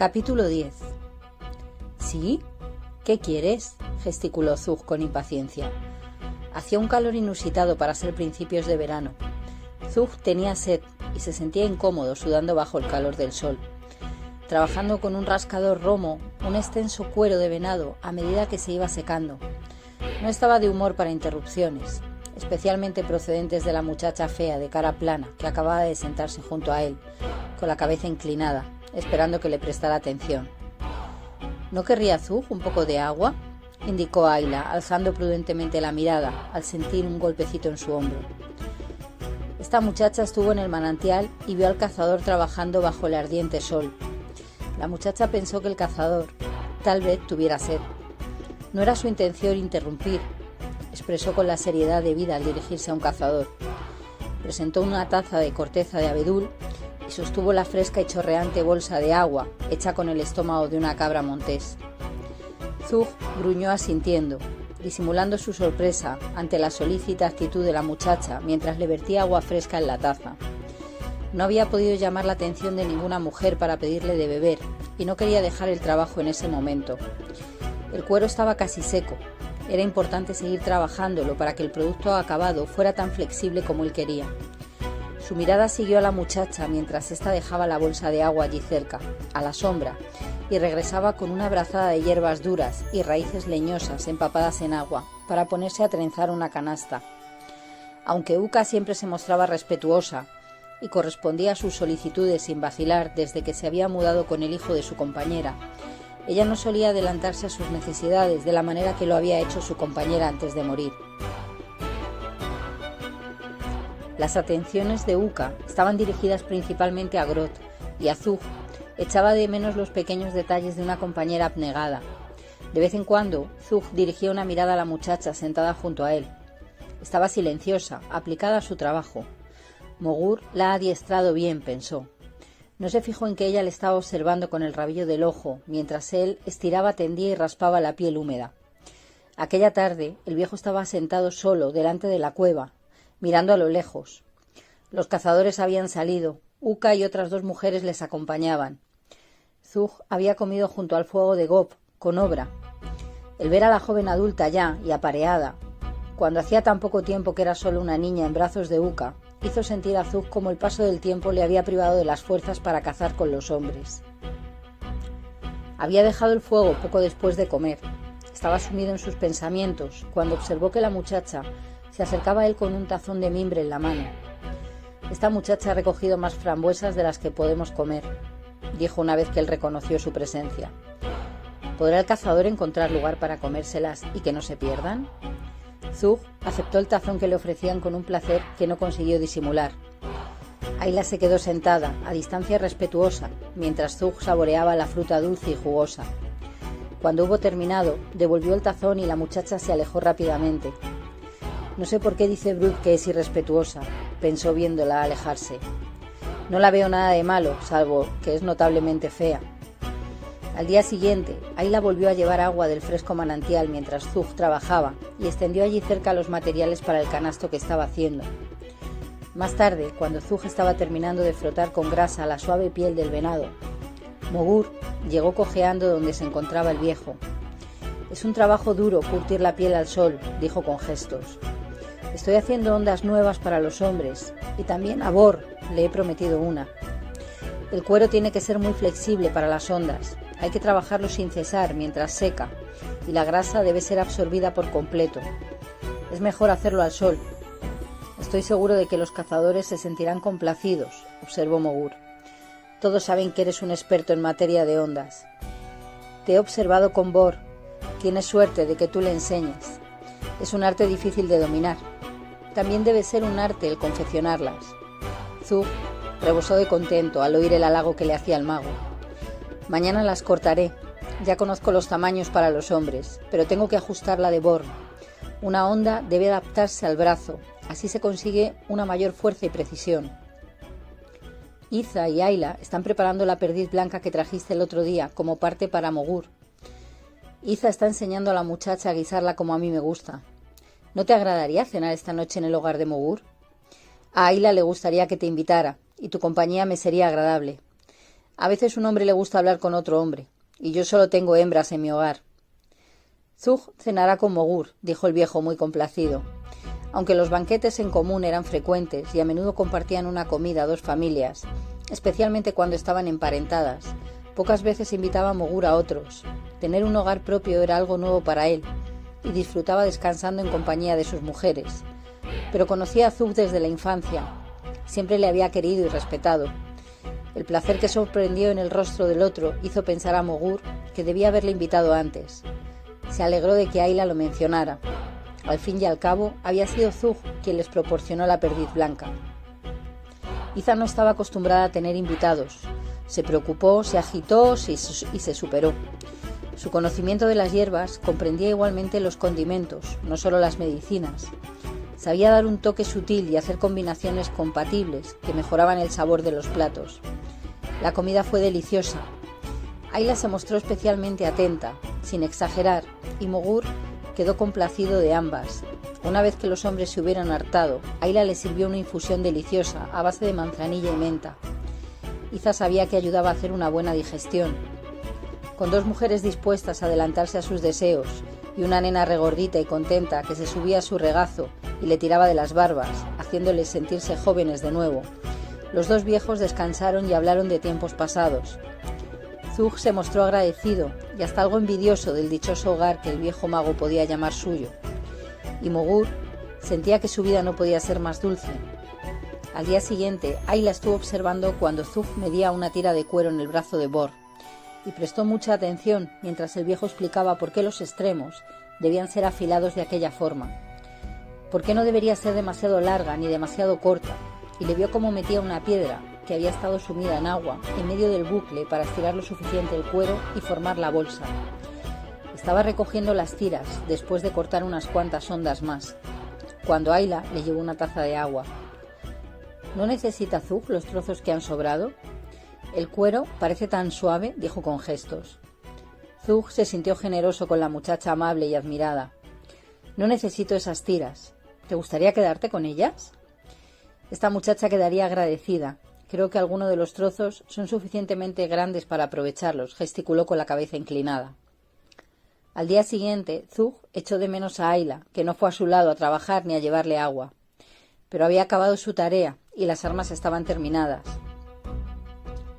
Capítulo 10. ¿Sí? ¿Qué quieres?, gesticuló Zug con impaciencia. Hacía un calor inusitado para ser principios de verano. Zug tenía sed y se sentía incómodo sudando bajo el calor del sol, trabajando con un rascador romo, un extenso cuero de venado a medida que se iba secando. No estaba de humor para interrupciones, especialmente procedentes de la muchacha fea de cara plana que acababa de sentarse junto a él, con la cabeza inclinada, esperando que le prestara atención. ¿No querría Zug un poco de agua?, indicó Ayla, alzando prudentemente la mirada al sentir un golpecito en su hombro. Esta muchacha estuvo en el manantial y vio al cazador trabajando bajo el ardiente sol. La muchacha pensó que el cazador tal vez tuviera sed. No era su intención interrumpir, expresó con la seriedad debida al dirigirse a un cazador. Presentó una taza de corteza de abedul y sostuvo la fresca y chorreante bolsa de agua hecha con el estómago de una cabra montés. Zug gruñó asintiendo, disimulando su sorpresa ante la solícita actitud de la muchacha mientras le vertía agua fresca en la taza. No había podido llamar la atención de ninguna mujer para pedirle de beber y no quería dejar el trabajo en ese momento. El cuero estaba casi seco. Era importante seguir trabajándolo para que el producto acabado fuera tan flexible como él quería. Su mirada siguió a la muchacha mientras ésta dejaba la bolsa de agua allí cerca, a la sombra, y regresaba con una brazada de hierbas duras y raíces leñosas empapadas en agua para ponerse a trenzar una canasta. Aunque Uka siempre se mostraba respetuosa y correspondía a sus solicitudes sin vacilar desde que se había mudado con el hijo de su compañera, ella no solía adelantarse a sus necesidades de la manera que lo había hecho su compañera antes de morir. Las atenciones de Uka estaban dirigidas principalmente a Grot, y a Zug echaba de menos los pequeños detalles de una compañera abnegada. De vez en cuando, Zug dirigía una mirada a la muchacha sentada junto a él. Estaba silenciosa, aplicada a su trabajo. Mogur la ha adiestrado bien, pensó. No se fijó en que ella le estaba observando con el rabillo del ojo, mientras él estiraba, tendía y raspaba la piel húmeda. Aquella tarde, el viejo estaba sentado solo delante de la cueva, mirando a lo lejos. Los cazadores habían salido. Uka y otras 2 mujeres les acompañaban. Zug había comido junto al fuego de Gop, con Obra. El ver a la joven adulta ya y apareada, cuando hacía tan poco tiempo que era solo una niña en brazos de Uka, hizo sentir a Zug como el paso del tiempo le había privado de las fuerzas para cazar con los hombres. Había dejado el fuego poco después de comer. Estaba sumido en sus pensamientos cuando observó que la muchacha se acercaba a él con un tazón de mimbre en la mano. «Esta muchacha ha recogido más frambuesas de las que podemos comer», dijo una vez que él reconoció su presencia. «¿Podrá el cazador encontrar lugar para comérselas y que no se pierdan?» Zug aceptó el tazón que le ofrecían con un placer que no consiguió disimular. Ayla se quedó sentada, a distancia respetuosa, mientras Zug saboreaba la fruta dulce y jugosa. Cuando hubo terminado, devolvió el tazón y la muchacha se alejó rápidamente. «No sé por qué dice Brut que es irrespetuosa», pensó viéndola alejarse. «No la veo nada de malo, salvo que es notablemente fea». Al día siguiente, Ayla volvió a llevar agua del fresco manantial mientras Zug trabajaba y extendió allí cerca los materiales para el canasto que estaba haciendo. Más tarde, cuando Zug estaba terminando de frotar con grasa la suave piel del venado, Mogur llegó cojeando donde se encontraba el viejo. «Es un trabajo duro curtir la piel al sol», dijo con gestos. «Estoy haciendo ondas nuevas para los hombres y también a Bor le he prometido una. El cuero tiene que ser muy flexible para las ondas. Hay que trabajarlo sin cesar mientras seca y la grasa debe ser absorbida por completo. Es mejor hacerlo al sol». «Estoy seguro de que los cazadores se sentirán complacidos», observó Mogur. «Todos saben que eres un experto en materia de ondas. Te he observado con Bor. Tienes suerte de que tú le enseñes. Es un arte difícil de dominar. También debe ser un arte el confeccionarlas». Zug rebosó de contento al oír el halago que le hacía el mago. «Mañana las cortaré. Ya conozco los tamaños para los hombres, pero tengo que ajustar la de Bor. Una onda debe adaptarse al brazo, así se consigue una mayor fuerza y precisión». «Iza y Ayla están preparando la perdiz blanca que trajiste el otro día como parte para Mogur. Iza está enseñando a la muchacha a guisarla como a mí me gusta. ¿No te agradaría cenar esta noche en el hogar de Mogur? A Ayla le gustaría que te invitara, y tu compañía me sería agradable. A veces un hombre le gusta hablar con otro hombre, y yo solo tengo hembras en mi hogar. Zug cenará con Mogur, dijo el viejo muy complacido. Aunque los banquetes en común eran frecuentes y a menudo compartían una comida dos familias, especialmente cuando estaban emparentadas, pocas veces invitaba a Mogur a otros. Tener un hogar propio era algo nuevo para él, y disfrutaba descansando en compañía de sus mujeres. Pero conocía a Zug desde la infancia. Siempre le había querido y respetado. El placer que sorprendió en el rostro del otro hizo pensar a Mogur que debía haberle invitado antes. Se alegró de que Ayla lo mencionara. Al fin y al cabo, había sido Zug quien les proporcionó la perdiz blanca. Iza no estaba acostumbrada a tener invitados. Se preocupó, se agitó y se superó. Su conocimiento de las hierbas comprendía igualmente los condimentos, no solo las medicinas. Sabía dar un toque sutil y hacer combinaciones compatibles que mejoraban el sabor de los platos. La comida fue deliciosa. Ayla se mostró especialmente atenta, sin exagerar, y Mogur quedó complacido de ambas. Una vez que los hombres se hubieron hartado, Ayla le sirvió una infusión deliciosa a base de manzanilla y menta. Iza sabía que ayudaba a hacer una buena digestión. Con dos mujeres dispuestas a adelantarse a sus deseos y una nena regordita y contenta que se subía a su regazo y le tiraba de las barbas, haciéndoles sentirse jóvenes de nuevo, los dos viejos descansaron y hablaron de tiempos pasados. Zug se mostró agradecido y hasta algo envidioso del dichoso hogar que el viejo mago podía llamar suyo. Y Mogur sentía que su vida no podía ser más dulce. Al día siguiente, Ayla estuvo observando cuando Zug medía una tira de cuero en el brazo de Bor, y prestó mucha atención mientras el viejo explicaba por qué los extremos debían ser afilados de aquella forma. Por qué no debería ser demasiado larga ni demasiado corta, y le vio cómo metía una piedra que había estado sumida en agua en medio del bucle para estirar lo suficiente el cuero y formar la bolsa. Estaba recogiendo las tiras después de cortar unas cuantas ondas más, cuando Ayla le llevó una taza de agua. ¿No necesita Zug los trozos que han sobrado? El cuero parece tan suave, dijo con gestos. Zug se sintió generoso con la muchacha amable y admirada. No necesito esas tiras. ¿Te gustaría quedarte con ellas? Esta muchacha quedaría agradecida. Creo que algunos de los trozos son suficientemente grandes para aprovecharlos, gesticuló con la cabeza inclinada. Al día siguiente, Zug echó de menos a Ayla, que no fue a su lado a trabajar ni a llevarle agua. Pero había acabado su tarea y las armas estaban terminadas.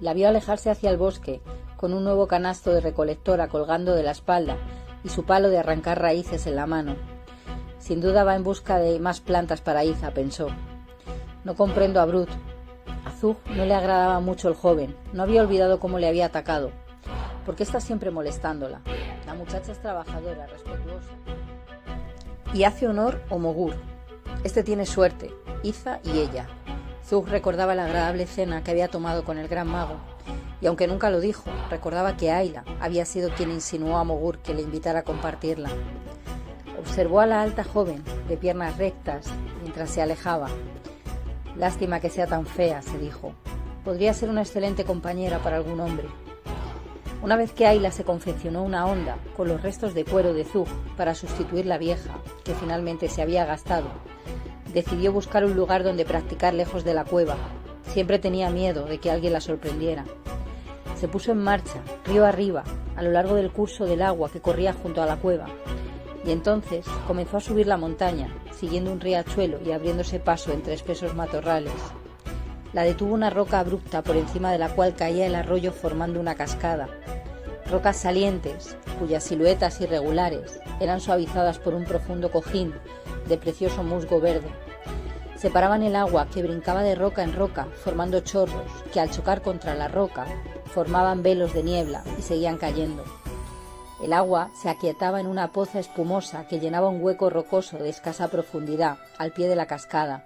La vio alejarse hacia el bosque, con un nuevo canasto de recolectora colgando de la espalda y su palo de arrancar raíces en la mano. Sin duda va en busca de más plantas para Iza, pensó. No comprendo a Brut. A Zug no le agradaba mucho el joven, no había olvidado cómo le había atacado. ¿Por qué está siempre molestándola? La muchacha es trabajadora, respetuosa. Y hace honor a Mogur. Este tiene suerte, Iza y ella. Zug recordaba la agradable cena que había tomado con el gran mago, y aunque nunca lo dijo, recordaba que Ayla había sido quien insinuó a Mogur que le invitara a compartirla. Observó a la alta joven, de piernas rectas, mientras se alejaba. Lástima que sea tan fea, se dijo. Podría ser una excelente compañera para algún hombre. Una vez que Ayla se confeccionó una honda con los restos de cuero de Zug para sustituir la vieja, que finalmente se había gastado, decidió buscar un lugar donde practicar lejos de la cueva. Siempre tenía miedo de que alguien la sorprendiera. Se puso en marcha, río arriba, a lo largo del curso del agua que corría junto a la cueva, y entonces comenzó a subir la montaña, siguiendo un riachuelo y abriéndose paso entre espesos matorrales. La detuvo una roca abrupta por encima de la cual caía el arroyo formando una cascada. Rocas salientes, cuyas siluetas irregulares eran suavizadas por un profundo cojín de precioso musgo verde. Separaban el agua que brincaba de roca en roca, formando chorros que al chocar contra la roca formaban velos de niebla y seguían cayendo. El agua se aquietaba en una poza espumosa que llenaba un hueco rocoso de escasa profundidad al pie de la cascada,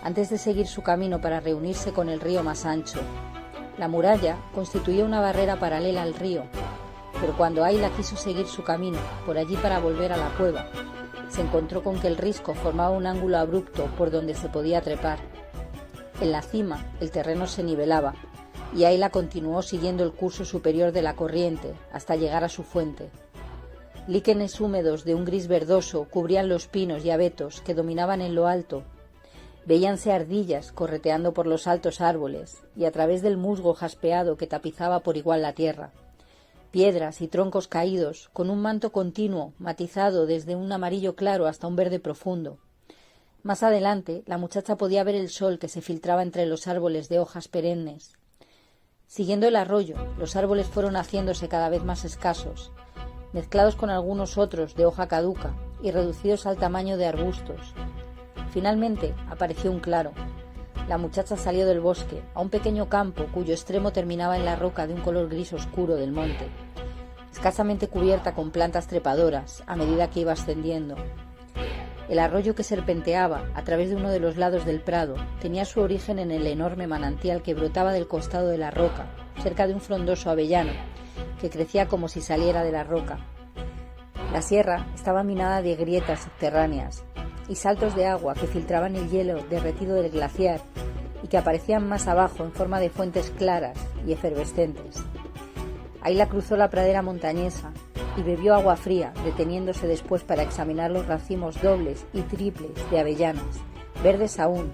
antes de seguir su camino para reunirse con el río más ancho. La muralla constituía una barrera paralela al río, pero cuando Ayla quiso seguir su camino por allí para volver a la cueva, se encontró con que el risco formaba un ángulo abrupto por donde se podía trepar. En la cima el terreno se nivelaba, y Ayla continuó siguiendo el curso superior de la corriente hasta llegar a su fuente. Líquenes húmedos de un gris verdoso cubrían los pinos y abetos que dominaban en lo alto. Veíanse ardillas correteando por los altos árboles y a través del musgo jaspeado que tapizaba por igual la tierra. Piedras y troncos caídos, con un manto continuo, matizado desde un amarillo claro hasta un verde profundo. Más adelante, la muchacha podía ver el sol que se filtraba entre los árboles de hojas perennes. Siguiendo el arroyo, los árboles fueron haciéndose cada vez más escasos, mezclados con algunos otros de hoja caduca y reducidos al tamaño de arbustos. Finalmente apareció un claro. La muchacha salió del bosque a un pequeño campo cuyo extremo terminaba en la roca de un color gris oscuro del monte, escasamente cubierta con plantas trepadoras a medida que iba ascendiendo. El arroyo que serpenteaba a través de uno de los lados del prado tenía su origen en el enorme manantial que brotaba del costado de la roca, cerca de un frondoso avellano, que crecía como si saliera de la roca. La sierra estaba minada de grietas subterráneas y saltos de agua que filtraban el hielo derretido del glaciar y que aparecían más abajo en forma de fuentes claras y efervescentes. Ayla cruzó la pradera montañesa y bebió agua fría, deteniéndose después para examinar los racimos dobles y triples de avellanas, verdes aún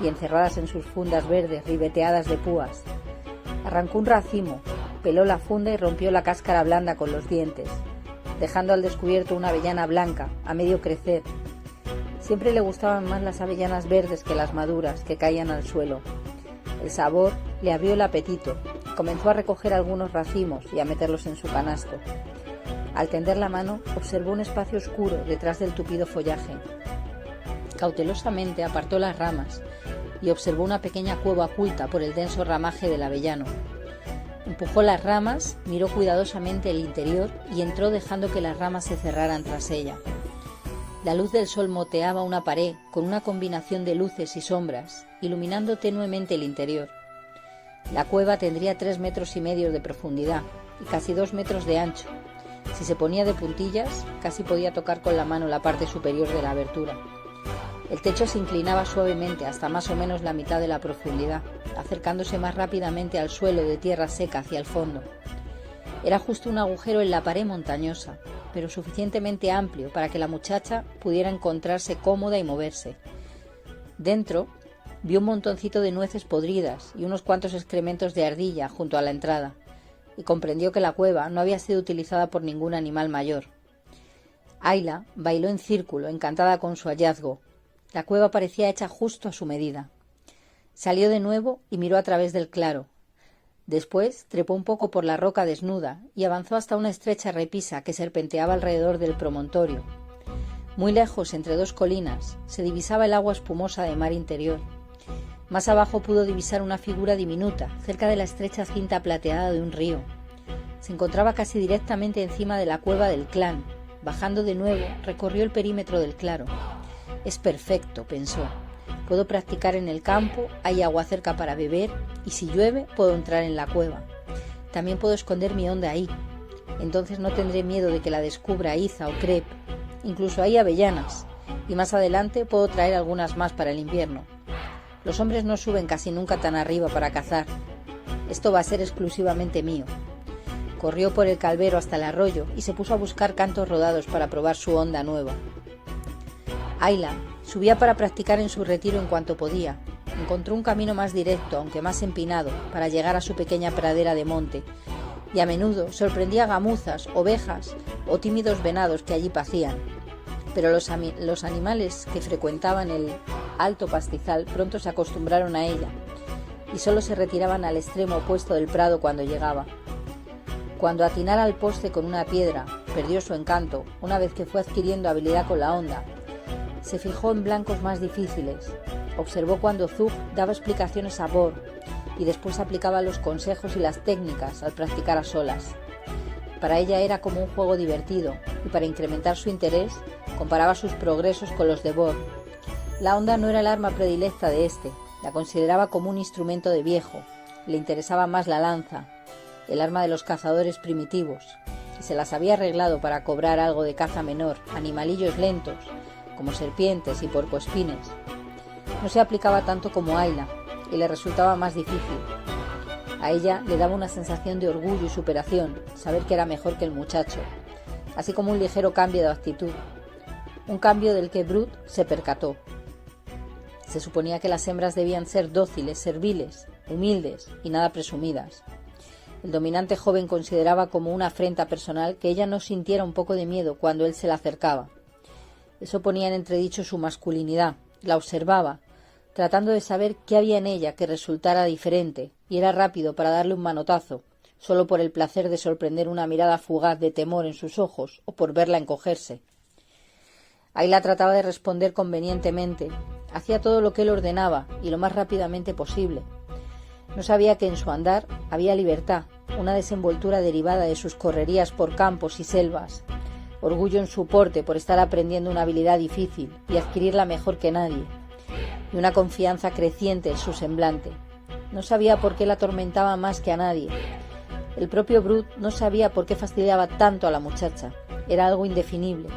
y encerradas en sus fundas verdes ribeteadas de púas. Arrancó un racimo, peló la funda y rompió la cáscara blanda con los dientes, dejando al descubierto una avellana blanca, a medio crecer. Siempre le gustaban más las avellanas verdes que las maduras que caían al suelo. El sabor le abrió el apetito. Comenzó a recoger algunos racimos y a meterlos en su canasto. Al tender la mano, observó un espacio oscuro detrás del tupido follaje. Cautelosamente apartó las ramas y observó una pequeña cueva oculta por el denso ramaje del avellano. Empujó las ramas, miró cuidadosamente el interior y entró dejando que las ramas se cerraran tras ella. La luz del sol moteaba una pared con una combinación de luces y sombras, iluminando tenuemente el interior. La cueva tendría 3,5 metros de profundidad y casi 2 metros de ancho. Si se ponía de puntillas, casi podía tocar con la mano la parte superior de la abertura. El techo se inclinaba suavemente hasta más o menos la mitad de la profundidad, acercándose más rápidamente al suelo de tierra seca hacia el fondo. Era justo un agujero en la pared montañosa, pero suficientemente amplio para que la muchacha pudiera encontrarse cómoda y moverse. Dentro vio un montoncito de nueces podridas y unos cuantos excrementos de ardilla junto a la entrada, y comprendió que la cueva no había sido utilizada por ningún animal mayor. Ayla bailó en círculo, encantada con su hallazgo. La cueva parecía hecha justo a su medida. Salió de nuevo y miró a través del claro. Después trepó un poco por la roca desnuda y avanzó hasta una estrecha repisa que serpenteaba alrededor del promontorio. Muy lejos, entre dos colinas, se divisaba el agua espumosa del mar interior. Más abajo pudo divisar una figura diminuta, cerca de la estrecha cinta plateada de un río. Se encontraba casi directamente encima de la cueva del clan. Bajando de nuevo, recorrió el perímetro del claro. «Es perfecto», pensó. «Puedo practicar en el campo, hay agua cerca para beber, y si llueve puedo entrar en la cueva. También puedo esconder mi onda ahí. Entonces no tendré miedo de que la descubra Iza o Crep. Incluso hay avellanas, y más adelante puedo traer algunas más para el invierno. Los hombres no suben casi nunca tan arriba para cazar. Esto va a ser exclusivamente mío». Corrió por el calvero hasta el arroyo y se puso a buscar cantos rodados para probar su onda nueva. Ayla subía para practicar en su retiro en cuanto podía. Encontró un camino más directo, aunque más empinado, para llegar a su pequeña pradera de monte, y a menudo sorprendía gamuzas, ovejas o tímidos venados que allí pacían. Pero los animales que frecuentaban el alto pastizal pronto se acostumbraron a ella, y solo se retiraban al extremo opuesto del prado cuando llegaba. Cuando atinara al poste con una piedra, perdió su encanto, una vez que fue adquiriendo habilidad con la onda. Se fijó en blancos más difíciles, observó cuando Zug daba explicaciones a Bor y después aplicaba los consejos y las técnicas al practicar a solas. Para ella era como un juego divertido y para incrementar su interés comparaba sus progresos con los de Bor. La onda no era el arma predilecta de este, la consideraba como un instrumento de viejo, le interesaba más la lanza, el arma de los cazadores primitivos, y se las había arreglado para cobrar algo de caza menor, animalillos lentos, como serpientes y puercoespines. No se aplicaba tanto como Ayla, y le resultaba más difícil. A ella le daba una sensación de orgullo y superación, saber que era mejor que el muchacho, así como un ligero cambio de actitud, un cambio del que Brut se percató. Se suponía que las hembras debían ser dóciles, serviles, humildes y nada presumidas. El dominante joven consideraba como una afrenta personal que ella no sintiera un poco de miedo cuando él se la acercaba. Eso ponía en entredicho su masculinidad. La observaba, tratando de saber qué había en ella que resultara diferente, y era rápido para darle un manotazo, solo por el placer de sorprender una mirada fugaz de temor en sus ojos o por verla encogerse. Ayla trataba de responder convenientemente. Hacía todo lo que él ordenaba y lo más rápidamente posible. No sabía que en su andar había libertad, una desenvoltura derivada de sus correrías por campos y selvas, orgullo en su porte por estar aprendiendo una habilidad difícil y adquirirla mejor que nadie, y una confianza creciente en su semblante. No sabía por qué la atormentaba más que a nadie. El propio Brut no sabía por qué fastidiaba tanto a la muchacha. Era algo indefinible,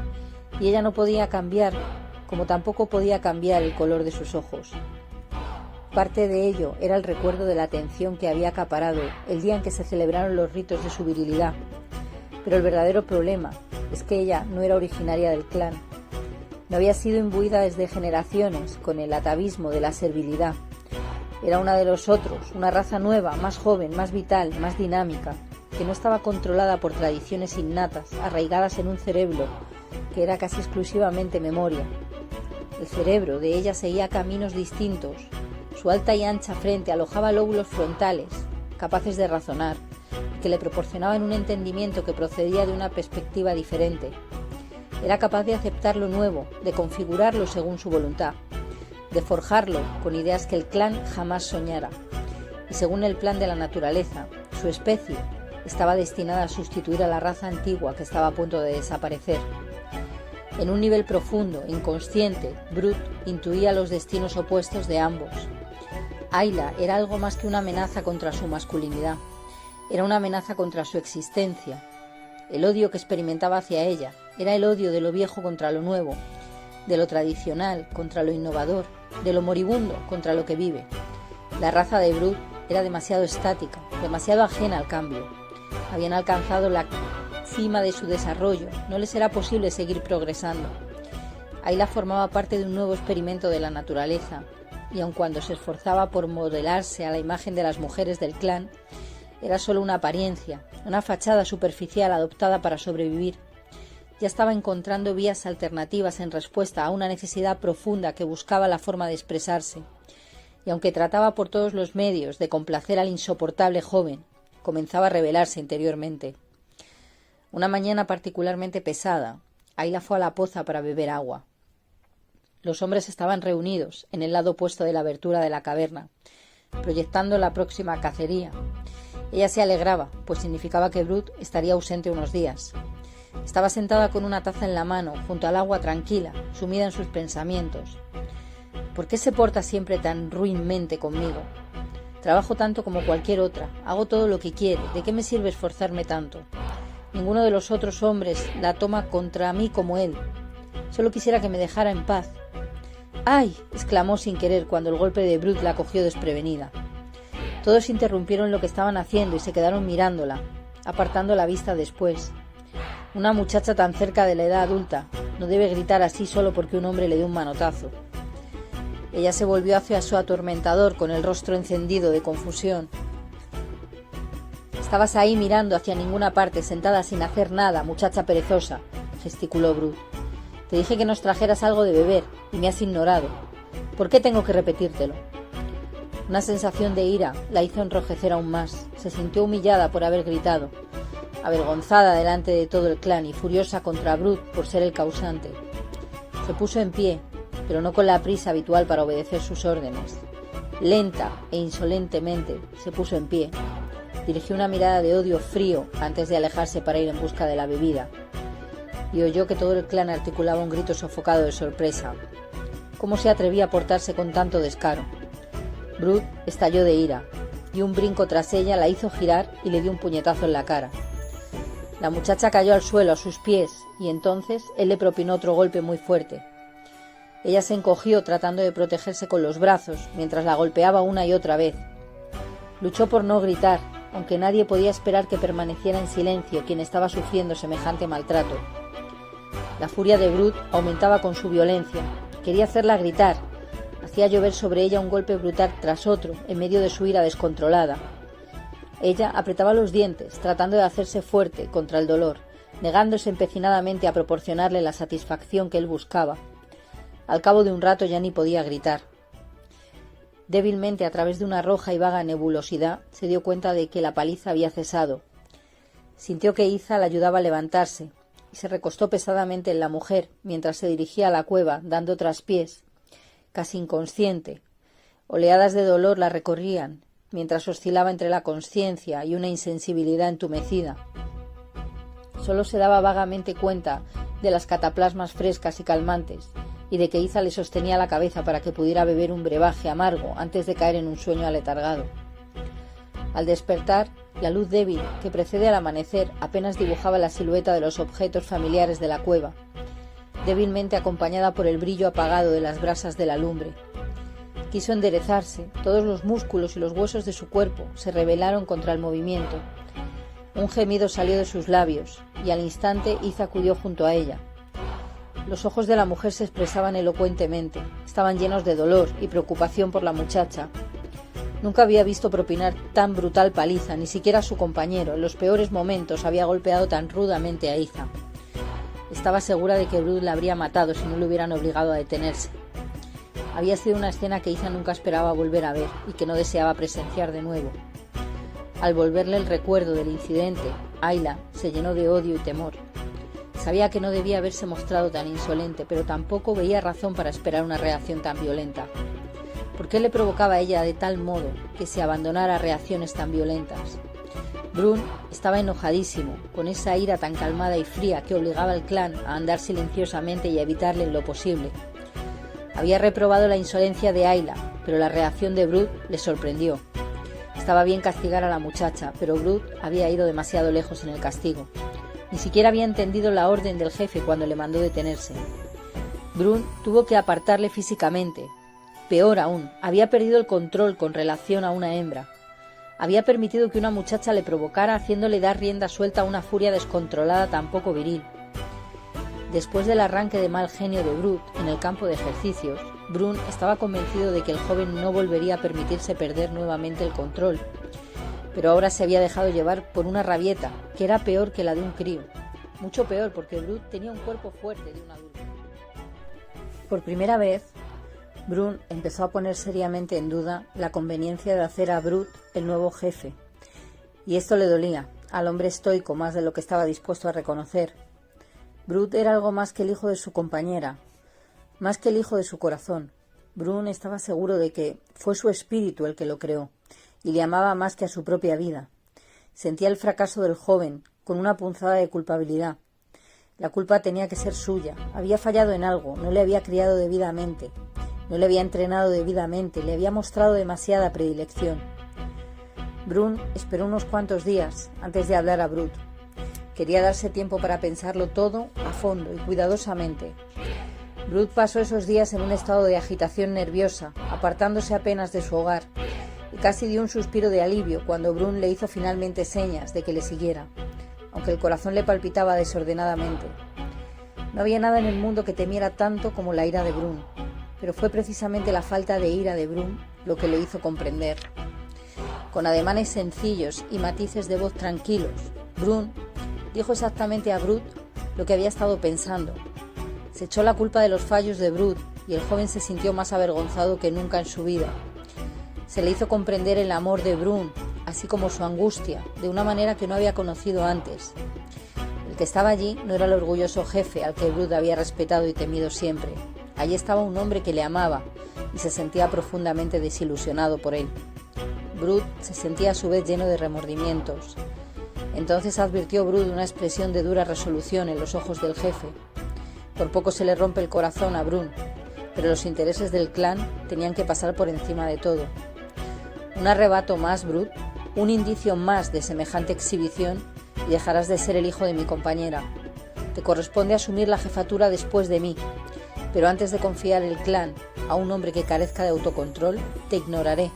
y ella no podía cambiar, como tampoco podía cambiar el color de sus ojos. Parte de ello era el recuerdo de la atención que había acaparado el día en que se celebraron los ritos de su virilidad. Pero el verdadero problema es que ella no era originaria del clan. No había sido imbuida desde generaciones con el atavismo de la servilidad. Era una de los otros, una raza nueva, más joven, más vital, más dinámica, que no estaba controlada por tradiciones innatas, arraigadas en un cerebro que era casi exclusivamente memoria. El cerebro de ella seguía caminos distintos. Su alta y ancha frente alojaba lóbulos frontales, capaces de razonar, que le proporcionaban un entendimiento que procedía de una perspectiva diferente. Era capaz de aceptar lo nuevo, de configurarlo según su voluntad, de forjarlo con ideas que el clan jamás soñara. Y según el plan de la naturaleza, su especie estaba destinada a sustituir a la raza antigua que estaba a punto de desaparecer. En un nivel profundo, inconsciente, Brut intuía los destinos opuestos de ambos. Ayla era algo más que una amenaza contra su masculinidad. Era una amenaza contra su existencia. El odio que experimentaba hacia ella era el odio de lo viejo contra lo nuevo, de lo tradicional contra lo innovador, de lo moribundo contra lo que vive. La raza de Brut era demasiado estática, demasiado ajena al cambio. Habían alcanzado la cima de su desarrollo, no les era posible seguir progresando. Ayla formaba parte de un nuevo experimento de la naturaleza, y aun cuando se esforzaba por modelarse a la imagen de las mujeres del clan, era solo una apariencia, una fachada superficial adoptada para sobrevivir. Ya estaba encontrando vías alternativas en respuesta a una necesidad profunda que buscaba la forma de expresarse, y aunque trataba por todos los medios de complacer al insoportable joven, comenzaba a rebelarse interiormente. Una mañana particularmente pesada, Ayla fue a la poza para beber agua. Los hombres estaban reunidos en el lado opuesto de la abertura de la caverna, proyectando la próxima cacería. Ella se alegraba, pues significaba que Brut estaría ausente unos días. Estaba sentada con una taza en la mano, junto al agua tranquila, sumida en sus pensamientos. ¿Por qué se porta siempre tan ruinmente conmigo? Trabajo tanto como cualquier otra, hago todo lo que quiere, ¿de qué me sirve esforzarme tanto? Ninguno de los otros hombres la toma contra mí como él. Solo quisiera que me dejara en paz. ¡Ay!, exclamó sin querer cuando el golpe de Brut la cogió desprevenida. Todos interrumpieron lo que estaban haciendo y se quedaron mirándola, apartando la vista después. Una muchacha tan cerca de la edad adulta no debe gritar así solo porque un hombre le dé un manotazo. Ella se volvió hacia su atormentador con el rostro encendido de confusión. «Estabas ahí mirando hacia ninguna parte, sentada sin hacer nada, muchacha perezosa», gesticuló Brut. «Te dije que nos trajeras algo de beber y me has ignorado. ¿Por qué tengo que repetírtelo?» Una sensación de ira la hizo enrojecer aún más. Se sintió humillada por haber gritado, avergonzada delante de todo el clan y furiosa contra Brut por ser el causante. Se puso en pie, pero no con la prisa habitual para obedecer sus órdenes. Lenta e insolentemente se puso en pie. Dirigió una mirada de odio frío antes de alejarse para ir en busca de la bebida. Y oyó que todo el clan articulaba un grito sofocado de sorpresa. ¿Cómo se atrevía a portarse con tanto descaro? Brut estalló de ira, y un brinco tras ella la hizo girar y le dio un puñetazo en la cara. La muchacha cayó al suelo a sus pies, y entonces él le propinó otro golpe muy fuerte. Ella se encogió tratando de protegerse con los brazos, mientras la golpeaba una y otra vez. Luchó por no gritar, aunque nadie podía esperar que permaneciera en silencio quien estaba sufriendo semejante maltrato. La furia de Brut aumentaba con su violencia. Quería hacerla gritar, hacía llover sobre ella un golpe brutal tras otro, en medio de su ira descontrolada. Ella apretaba los dientes, tratando de hacerse fuerte contra el dolor, negándose empecinadamente a proporcionarle la satisfacción que él buscaba. Al cabo de un rato ya ni podía gritar. Débilmente, a través de una roja y vaga nebulosidad, se dio cuenta de que la paliza había cesado. Sintió que Iza la ayudaba a levantarse, y se recostó pesadamente en la mujer mientras se dirigía a la cueva, dando traspiés, casi inconsciente. Oleadas de dolor la recorrían, mientras oscilaba entre la consciencia y una insensibilidad entumecida. Solo se daba vagamente cuenta de las cataplasmas frescas y calmantes, y de que Iza le sostenía la cabeza para que pudiera beber un brebaje amargo antes de caer en un sueño aletargado. Al despertar, la luz débil que precede al amanecer apenas dibujaba la silueta de los objetos familiares de la cueva, débilmente acompañada por el brillo apagado de las brasas de la lumbre. Quiso enderezarse, todos los músculos y los huesos de su cuerpo se rebelaron contra el movimiento. Un gemido salió de sus labios, y al instante Iza acudió junto a ella. Los ojos de la mujer se expresaban elocuentemente, estaban llenos de dolor y preocupación por la muchacha. Nunca había visto propinar tan brutal paliza, ni siquiera a su compañero. En los peores momentos había golpeado tan rudamente a Iza. Estaba segura de que Brut la habría matado si no le hubieran obligado a detenerse. Había sido una escena que Iza nunca esperaba volver a ver y que no deseaba presenciar de nuevo. Al volverle el recuerdo del incidente, Ayla se llenó de odio y temor. Sabía que no debía haberse mostrado tan insolente, pero tampoco veía razón para esperar una reacción tan violenta. ¿Por qué le provocaba a ella de tal modo que se abandonara a reacciones tan violentas? Brun estaba enojadísimo, con esa ira tan calmada y fría que obligaba al clan a andar silenciosamente y a evitarle en lo posible. Había reprobado la insolencia de Ayla, pero la reacción de Brut le sorprendió. Estaba bien castigar a la muchacha, pero Brut había ido demasiado lejos en el castigo. Ni siquiera había entendido la orden del jefe cuando le mandó detenerse. Brun tuvo que apartarle físicamente. Peor aún, había perdido el control con relación a una hembra. Había permitido que una muchacha le provocara haciéndole dar rienda suelta a una furia descontrolada tan poco viril. Después del arranque de mal genio de Brut en el campo de ejercicios, Brun estaba convencido de que el joven no volvería a permitirse perder nuevamente el control. Pero ahora se había dejado llevar por una rabieta, que era peor que la de un crío. Mucho peor, porque Brut tenía un cuerpo fuerte de un adulto. Por primera vez, Brun empezó a poner seriamente en duda la conveniencia de hacer a Brut el nuevo jefe. Y esto le dolía, al hombre estoico más de lo que estaba dispuesto a reconocer. Brut era algo más que el hijo de su compañera, más que el hijo de su corazón. Brun estaba seguro de que fue su espíritu el que lo creó, y le amaba más que a su propia vida. Sentía el fracaso del joven, con una punzada de culpabilidad. La culpa tenía que ser suya. Había fallado en algo, no le había criado debidamente, no le había entrenado debidamente, le había mostrado demasiada predilección. Brun esperó unos cuantos días antes de hablar a Brut. Quería darse tiempo para pensarlo todo a fondo y cuidadosamente. Brut pasó esos días en un estado de agitación nerviosa, apartándose apenas de su hogar, y casi dio un suspiro de alivio cuando Brun le hizo finalmente señas de que le siguiera, aunque el corazón le palpitaba desordenadamente. No había nada en el mundo que temiera tanto como la ira de Brun, pero fue precisamente la falta de ira de Brun lo que le hizo comprender. Con ademanes sencillos y matices de voz tranquilos, Brun dijo exactamente a Brut lo que había estado pensando. Se echó la culpa de los fallos de Brut y el joven se sintió más avergonzado que nunca en su vida. Se le hizo comprender el amor de Brun, así como su angustia, de una manera que no había conocido antes. El que estaba allí no era el orgulloso jefe al que Brut había respetado y temido siempre. Allí estaba un hombre que le amaba y se sentía profundamente desilusionado por él. Brut se sentía a su vez lleno de remordimientos. Entonces advirtió Brut una expresión de dura resolución en los ojos del jefe. Por poco se le rompe el corazón a Brun, pero los intereses del clan tenían que pasar por encima de todo. Un arrebato más, Brut, un indicio más de semejante exhibición y dejarás de ser el hijo de mi compañera. Te corresponde asumir la jefatura después de mí, pero antes de confiar el clan a un hombre que carezca de autocontrol, te ignoraré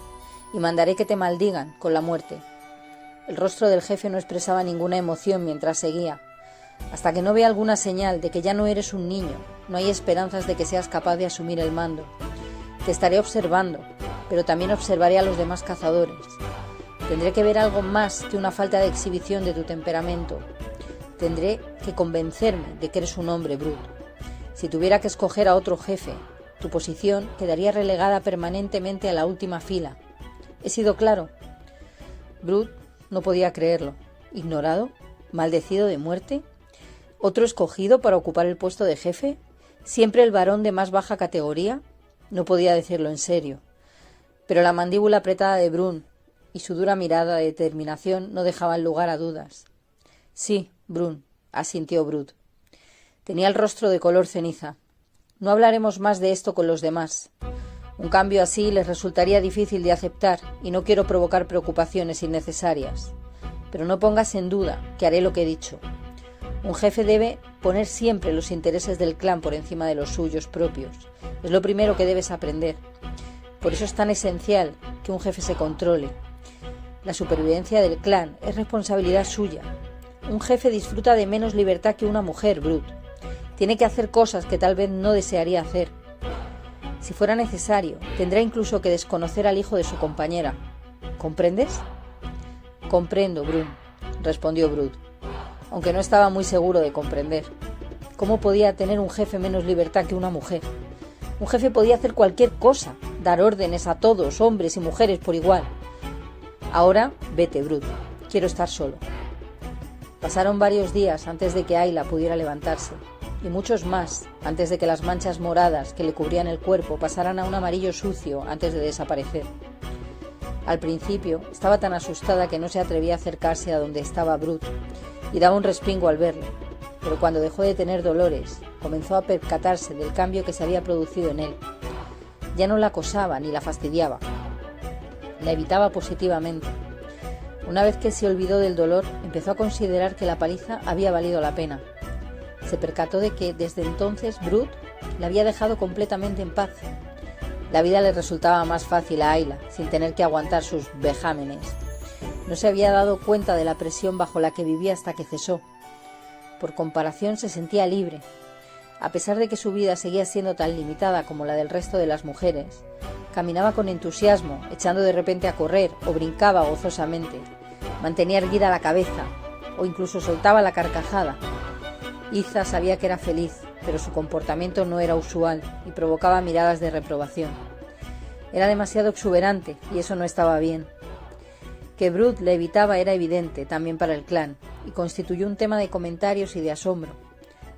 y mandaré que te maldigan con la muerte. El rostro del jefe no expresaba ninguna emoción mientras seguía. Hasta que no vea alguna señal de que ya no eres un niño, no hay esperanzas de que seas capaz de asumir el mando. Te estaré observando, pero también observaré a los demás cazadores. Tendré que ver algo más que una falta de exhibición de tu temperamento. Tendré que convencerme de que eres un hombre, Brut. Si tuviera que escoger a otro jefe, tu posición quedaría relegada permanentemente a la última fila. ¿He sido claro? Brut no podía creerlo. ¿Ignorado? ¿Maldecido de muerte? ¿Otro escogido para ocupar el puesto de jefe? ¿Siempre el varón de más baja categoría? No podía decirlo en serio. Pero la mandíbula apretada de Brun y su dura mirada de determinación no dejaban lugar a dudas. Sí, Brun, asintió Brut. Tenía el rostro de color ceniza. No hablaremos más de esto con los demás. Un cambio así les resultaría difícil de aceptar y no quiero provocar preocupaciones innecesarias. Pero no pongas en duda que haré lo que he dicho. Un jefe debe poner siempre los intereses del clan por encima de los suyos propios. Es lo primero que debes aprender. Por eso es tan esencial que un jefe se controle. La supervivencia del clan es responsabilidad suya. Un jefe disfruta de menos libertad que una mujer, Brut. Tiene que hacer cosas que tal vez no desearía hacer. Si fuera necesario, tendrá incluso que desconocer al hijo de su compañera. ¿Comprendes? Comprendo, Brun, respondió Brut, aunque no estaba muy seguro de comprender. ¿Cómo podía tener un jefe menos libertad que una mujer? Un jefe podía hacer cualquier cosa, dar órdenes a todos, hombres y mujeres por igual. Ahora, vete, Brut. Quiero estar solo. Pasaron varios días antes de que Ayla pudiera levantarse, y muchos más antes de que las manchas moradas que le cubrían el cuerpo pasaran a un amarillo sucio antes de desaparecer. Al principio estaba tan asustada que no se atrevía a acercarse a donde estaba Brut y daba un respingo al verle, pero cuando dejó de tener dolores, comenzó a percatarse del cambio que se había producido en él. Ya no la acosaba ni la fastidiaba. La evitaba positivamente. Una vez que se olvidó del dolor, empezó a considerar que la paliza había valido la pena. Se percató de que desde entonces Brut la había dejado completamente en paz. La vida le resultaba más fácil a Ayla, sin tener que aguantar sus vejámenes. No se había dado cuenta de la presión bajo la que vivía hasta que cesó. Por comparación se sentía libre. A pesar de que su vida seguía siendo tan limitada como la del resto de las mujeres, caminaba con entusiasmo, echando de repente a correr o brincaba gozosamente. Mantenía erguida la cabeza o incluso soltaba la carcajada. Iza sabía que era feliz, pero su comportamiento no era usual y provocaba miradas de reprobación. Era demasiado exuberante y eso no estaba bien. Que Brut le evitaba era evidente también para el clan y constituyó un tema de comentarios y de asombro.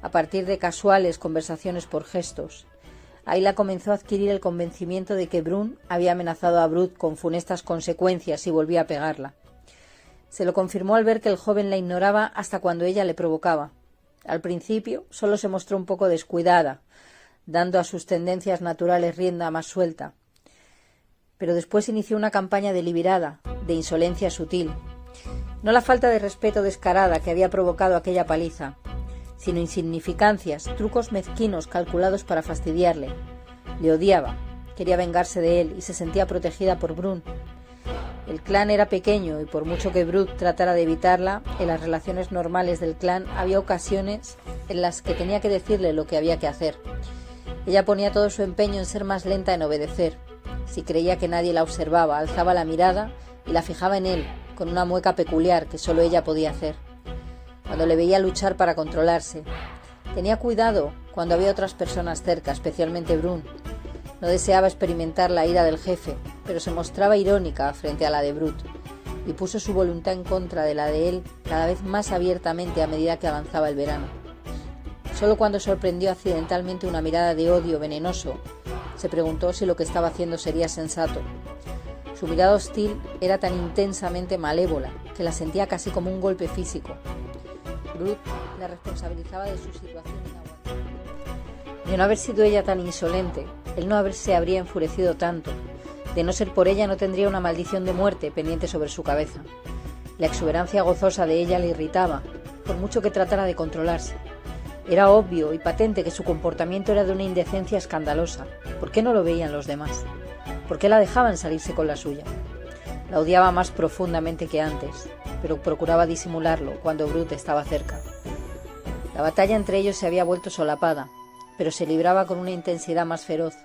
A partir de casuales conversaciones por gestos, Ayla comenzó a adquirir el convencimiento de que Brun había amenazado a Brut con funestas consecuencias si volvía a pegarla. Se lo confirmó al ver que el joven la ignoraba hasta cuando ella le provocaba. Al principio solo se mostró un poco descuidada, dando a sus tendencias naturales rienda más suelta. Pero después inició una campaña deliberada, de insolencia sutil. No la falta de respeto descarada que había provocado aquella paliza, sino insignificancias, trucos mezquinos calculados para fastidiarle. Le odiaba, quería vengarse de él y se sentía protegida por Brun. El clan era pequeño y por mucho que Brut tratara de evitarla, en las relaciones normales del clan había ocasiones en las que tenía que decirle lo que había que hacer. Ella ponía todo su empeño en ser más lenta en obedecer. Si creía que nadie la observaba, alzaba la mirada y la fijaba en él, con una mueca peculiar que solo ella podía hacer. Cuando le veía luchar para controlarse, tenía cuidado cuando había otras personas cerca, especialmente Brun. No deseaba experimentar la ira del jefe, pero se mostraba irónica frente a la de Brut, y puso su voluntad en contra de la de él cada vez más abiertamente a medida que avanzaba el verano. Solo cuando sorprendió accidentalmente una mirada de odio venenoso, se preguntó si lo que estaba haciendo sería sensato. Su mirada hostil era tan intensamente malévola que la sentía casi como un golpe físico. Brut la responsabilizaba de su situación inaguantable. De no haber sido ella tan insolente, él no se habría enfurecido tanto. De no ser por ella no tendría una maldición de muerte pendiente sobre su cabeza. La exuberancia gozosa de ella le irritaba, por mucho que tratara de controlarse. Era obvio y patente que su comportamiento era de una indecencia escandalosa. ¿Por qué no lo veían los demás? ¿Por qué la dejaban salirse con la suya? La odiaba más profundamente que antes, pero procuraba disimularlo cuando Brut estaba cerca. La batalla entre ellos se había vuelto solapada, pero se libraba con una intensidad más feroz.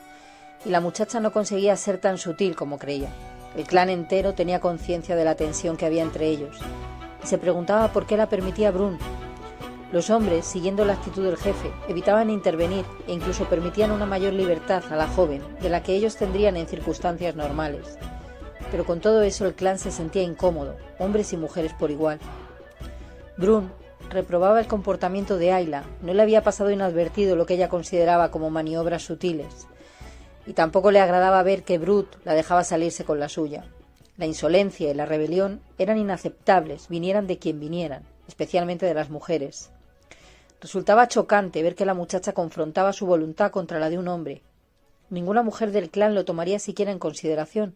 y la muchacha no conseguía ser tan sutil como creía. El clan entero tenía conciencia de la tensión que había entre ellos y se preguntaba por qué la permitía Brun. Los hombres, siguiendo la actitud del jefe, evitaban intervenir e incluso permitían una mayor libertad a la joven de la que ellos tendrían en circunstancias normales. Pero con todo eso el clan se sentía incómodo, hombres y mujeres por igual. Brun reprobaba el comportamiento de Ayla, no le había pasado inadvertido lo que ella consideraba como maniobras sutiles, y tampoco le agradaba ver que Brut la dejaba salirse con la suya. La insolencia y la rebelión eran inaceptables, vinieran de quien vinieran, especialmente de las mujeres. Resultaba chocante ver que la muchacha confrontaba su voluntad contra la de un hombre. Ninguna mujer del clan lo tomaría siquiera en consideración.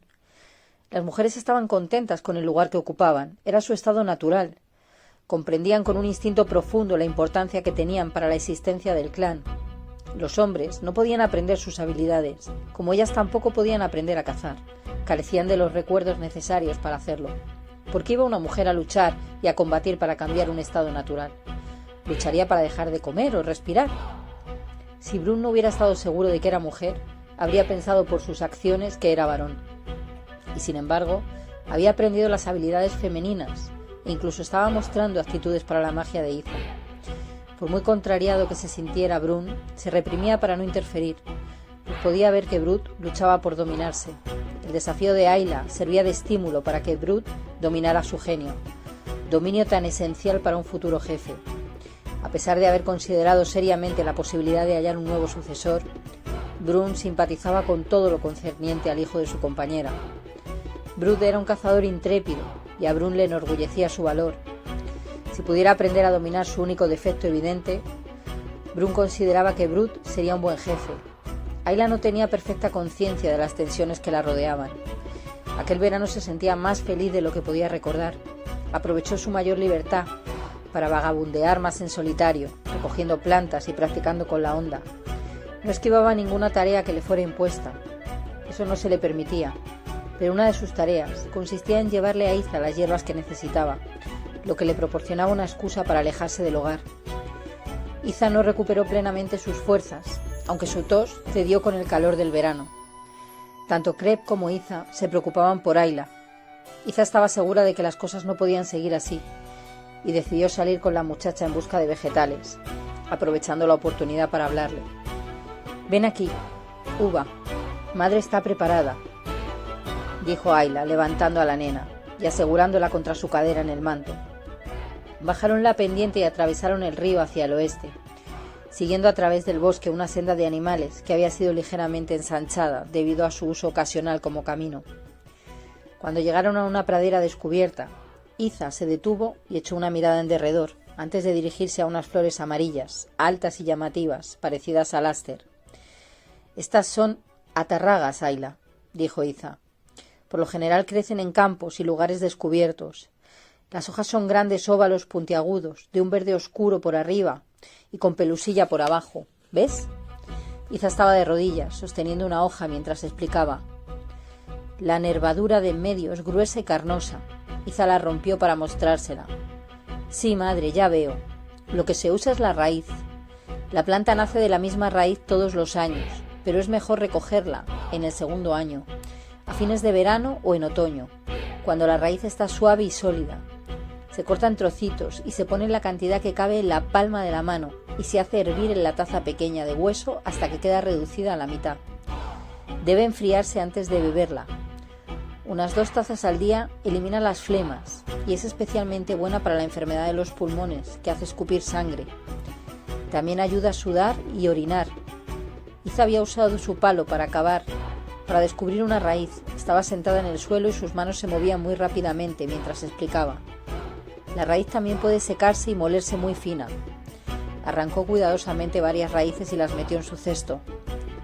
Las mujeres estaban contentas con el lugar que ocupaban, era su estado natural. Comprendían con un instinto profundo la importancia que tenían para la existencia del clan. Los hombres no podían aprender sus habilidades, como ellas tampoco podían aprender a cazar. Carecían de los recuerdos necesarios para hacerlo. ¿Por qué iba una mujer a luchar y a combatir para cambiar un estado natural? ¿Lucharía para dejar de comer o respirar? Si Brun no hubiera estado seguro de que era mujer, habría pensado por sus acciones que era varón. Y sin embargo, había aprendido las habilidades femeninas e incluso estaba mostrando actitudes para la magia de Iza. Por muy contrariado que se sintiera Brun, se reprimía para no interferir, pues podía ver que Brut luchaba por dominarse. El desafío de Ayla servía de estímulo para que Brut dominara su genio, dominio tan esencial para un futuro jefe. A pesar de haber considerado seriamente la posibilidad de hallar un nuevo sucesor, Brun simpatizaba con todo lo concerniente al hijo de su compañera. Brut era un cazador intrépido y a Brun le enorgullecía su valor. Si pudiera aprender a dominar su único defecto evidente, Brun consideraba que Brut sería un buen jefe. Ayla no tenía perfecta conciencia de las tensiones que la rodeaban. Aquel verano se sentía más feliz de lo que podía recordar. Aprovechó su mayor libertad para vagabundear más en solitario, recogiendo plantas y practicando con la honda. No esquivaba ninguna tarea que le fuera impuesta. Eso no se le permitía. Pero una de sus tareas consistía en llevarle a Iza las hierbas que necesitaba, lo que le proporcionaba una excusa para alejarse del hogar. Iza no recuperó plenamente sus fuerzas, aunque su tos cedió con el calor del verano. Tanto Kreb como Iza se preocupaban por Ayla. Iza estaba segura de que las cosas no podían seguir así, y decidió salir con la muchacha en busca de vegetales, aprovechando la oportunidad para hablarle. «Ven aquí, Uva, madre está preparada», dijo Ayla, levantando a la nena y asegurándola contra su cadera en el manto. Bajaron la pendiente y atravesaron el río hacia el oeste, siguiendo a través del bosque una senda de animales que había sido ligeramente ensanchada debido a su uso ocasional como camino. Cuando llegaron a una pradera descubierta, Iza se detuvo y echó una mirada en derredor antes de dirigirse a unas flores amarillas, altas y llamativas, parecidas al áster. «Estas son atarragas, Ayla», dijo Iza. «Por lo general crecen en campos y lugares descubiertos. Las hojas son grandes óvalos puntiagudos, de un verde oscuro por arriba y con pelusilla por abajo. ¿Ves?». Iza estaba de rodillas, sosteniendo una hoja mientras explicaba. «La nervadura de en medio es gruesa y carnosa». Iza la rompió para mostrársela. «Sí, madre, ya veo. Lo que se usa es la raíz. La planta nace de la misma raíz todos los años, pero es mejor recogerla en el segundo año, a fines de verano o en otoño, cuando la raíz está suave y sólida. Se corta en trocitos y se pone la cantidad que cabe en la palma de la mano y se hace hervir en la taza pequeña de hueso hasta que queda reducida a la mitad. Debe enfriarse antes de beberla. Unas 2 tazas al día elimina las flemas y es especialmente buena para la enfermedad de los pulmones, que hace escupir sangre. También ayuda a sudar y orinar». Iza había usado su palo para cavar, para descubrir una raíz. Estaba sentada en el suelo y sus manos se movían muy rápidamente mientras explicaba. «La raíz también puede secarse y molerse muy fina». Arrancó cuidadosamente varias raíces y las metió en su cesto.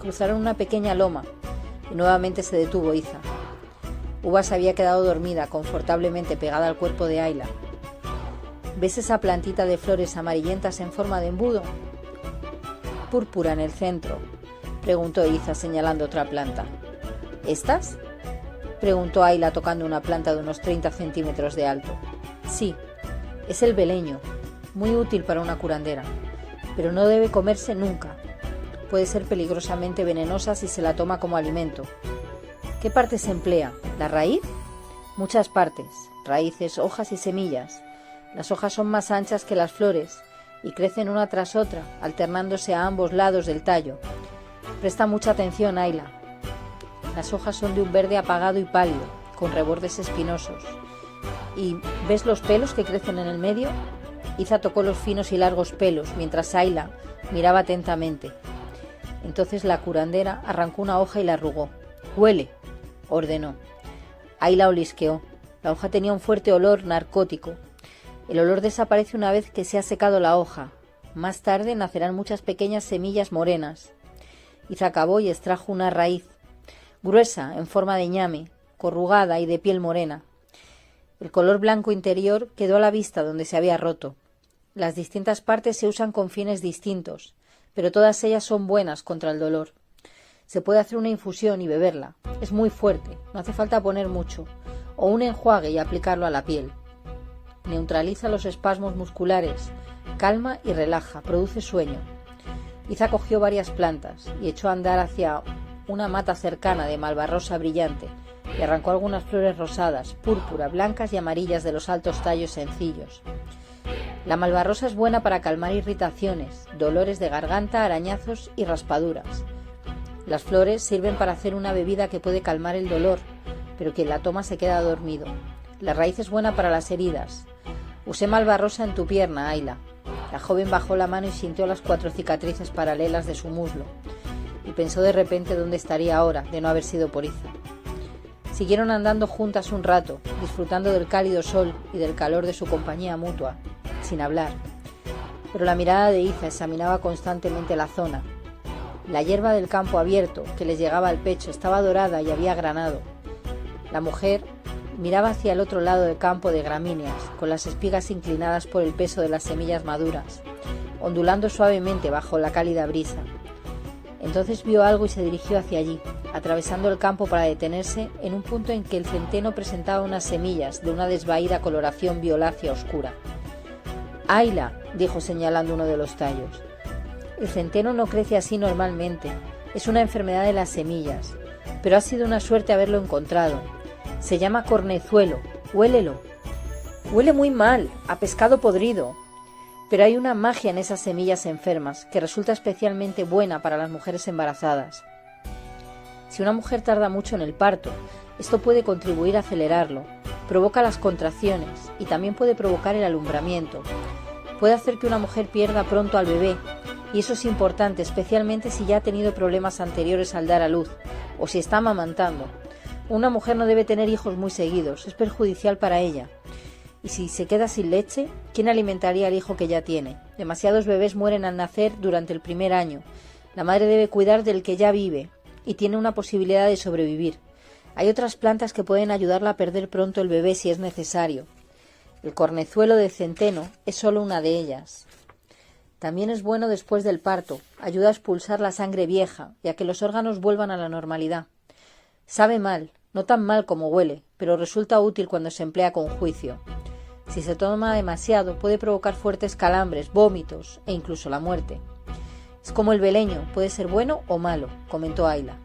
Cruzaron una pequeña loma y nuevamente se detuvo Iza. Uva se había quedado dormida, confortablemente pegada al cuerpo de Ayla. «¿Ves esa plantita de flores amarillentas en forma de embudo?». «Púrpura en el centro», preguntó Iza señalando otra planta. «¿Estas?», preguntó Ayla tocando una planta de unos 30 centímetros de alto. «Sí, es el beleño, muy útil para una curandera, pero no debe comerse nunca. puede ser peligrosamente venenosa si se la toma como alimento. ¿Qué parte se emplea? ¿La raíz? Muchas partes: raíces, hojas y semillas. Las hojas son más anchas que las flores y crecen una tras otra, alternándose a ambos lados del tallo. Presta mucha atención, Ayla. Las hojas son de un verde apagado y pálido, con rebordes espinosos. ¿Y ves los pelos que crecen en el medio? Iza tocó los finos y largos pelos, mientras Ayla miraba atentamente. Entonces la curandera arrancó una hoja y la arrugó. «Huele», ordenó. Ayla olisqueó. La hoja tenía un fuerte olor narcótico. El olor desaparece una vez que se ha secado la hoja. Más tarde nacerán muchas pequeñas semillas morenas. Iza cavó y extrajo una raíz, gruesa, en forma de ñame, corrugada y de piel morena. El color blanco interior quedó a la vista donde se había roto. Las distintas partes se usan con fines distintos, pero todas ellas son buenas contra el dolor. Se puede hacer una infusión y beberla. Es muy fuerte, no hace falta poner mucho, o un enjuague y aplicarlo a la piel. Neutraliza los espasmos musculares, calma y relaja, produce sueño. Iza cogió varias plantas y echó a andar hacia una mata cercana de malvarrosa brillante y arrancó algunas flores rosadas, púrpura, blancas y amarillas de los altos tallos sencillos. La malvarrosa es buena para calmar irritaciones, dolores de garganta, arañazos y raspaduras. Las flores sirven para hacer una bebida que puede calmar el dolor, pero quien la toma se queda dormido. La raíz es buena para las heridas. Usé malvarrosa en tu pierna, Ayla. La joven bajó la mano y sintió las 4 cicatrices paralelas de su muslo, y pensó de repente dónde estaría ahora, de no haber sido por Iza. Siguieron andando juntas un rato, disfrutando del cálido sol y del calor de su compañía mutua, sin hablar. Pero la mirada de Iza examinaba constantemente la zona. La hierba del campo abierto, que les llegaba al pecho, estaba dorada y había granado. La mujer miraba hacia el otro lado del campo de gramíneas, con las espigas inclinadas por el peso de las semillas maduras, ondulando suavemente bajo la cálida brisa. Entonces vio algo y se dirigió hacia allí, atravesando el campo para detenerse en un punto en que el centeno presentaba unas semillas de una desvaída coloración violácea oscura. «Ayla», dijo señalando uno de los tallos. «El centeno no crece así normalmente, es una enfermedad de las semillas, pero ha sido una suerte haberlo encontrado. Se llama cornezuelo, huélelo». «Huele muy mal, a pescado podrido». Pero hay una magia en esas semillas enfermas que resulta especialmente buena para las mujeres embarazadas. Si una mujer tarda mucho en el parto, esto puede contribuir a acelerarlo, provoca las contracciones y también puede provocar el alumbramiento. Puede hacer que una mujer pierda pronto al bebé, y eso es importante, especialmente si ya ha tenido problemas anteriores al dar a luz o si está amamantando. Una mujer no debe tener hijos muy seguidos, es perjudicial para ella. Y si se queda sin leche, ¿quién alimentaría al hijo que ya tiene? Demasiados bebés mueren al nacer durante el primer año. La madre debe cuidar del que ya vive y tiene una posibilidad de sobrevivir. Hay otras plantas que pueden ayudarla a perder pronto el bebé si es necesario. El cornezuelo de centeno es solo una de ellas. También es bueno después del parto, ayuda a expulsar la sangre vieja y a que los órganos vuelvan a la normalidad. Sabe mal, no tan mal como huele, pero resulta útil cuando se emplea con juicio. Si se toma demasiado, puede provocar fuertes calambres, vómitos e incluso la muerte. Es como el beleño, puede ser bueno o malo, comentó Ayla.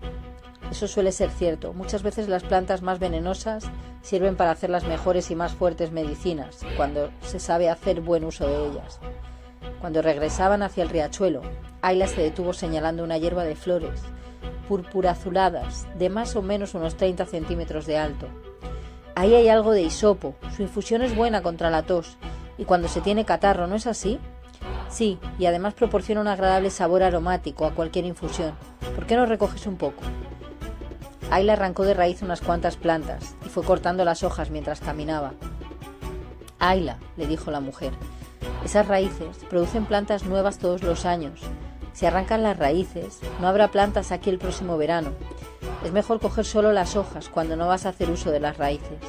Eso suele ser cierto. Muchas veces las plantas más venenosas sirven para hacer las mejores y más fuertes medicinas, cuando se sabe hacer buen uso de ellas. Cuando regresaban hacia el riachuelo, Ayla se detuvo señalando una hierba de flores, púrpura azuladas, de más o menos unos 30 centímetros de alto. Ahí hay algo de hisopo, su infusión es buena contra la tos, y cuando se tiene catarro, ¿no es así? Sí, y además proporciona un agradable sabor aromático a cualquier infusión. ¿Por qué no recoges un poco? Ayla arrancó de raíz unas cuantas plantas y fue cortando las hojas mientras caminaba. Ayla, le dijo la mujer, esas raíces producen plantas nuevas todos los años. Si arrancan las raíces, no habrá plantas aquí el próximo verano. Es mejor coger solo las hojas cuando no vas a hacer uso de las raíces.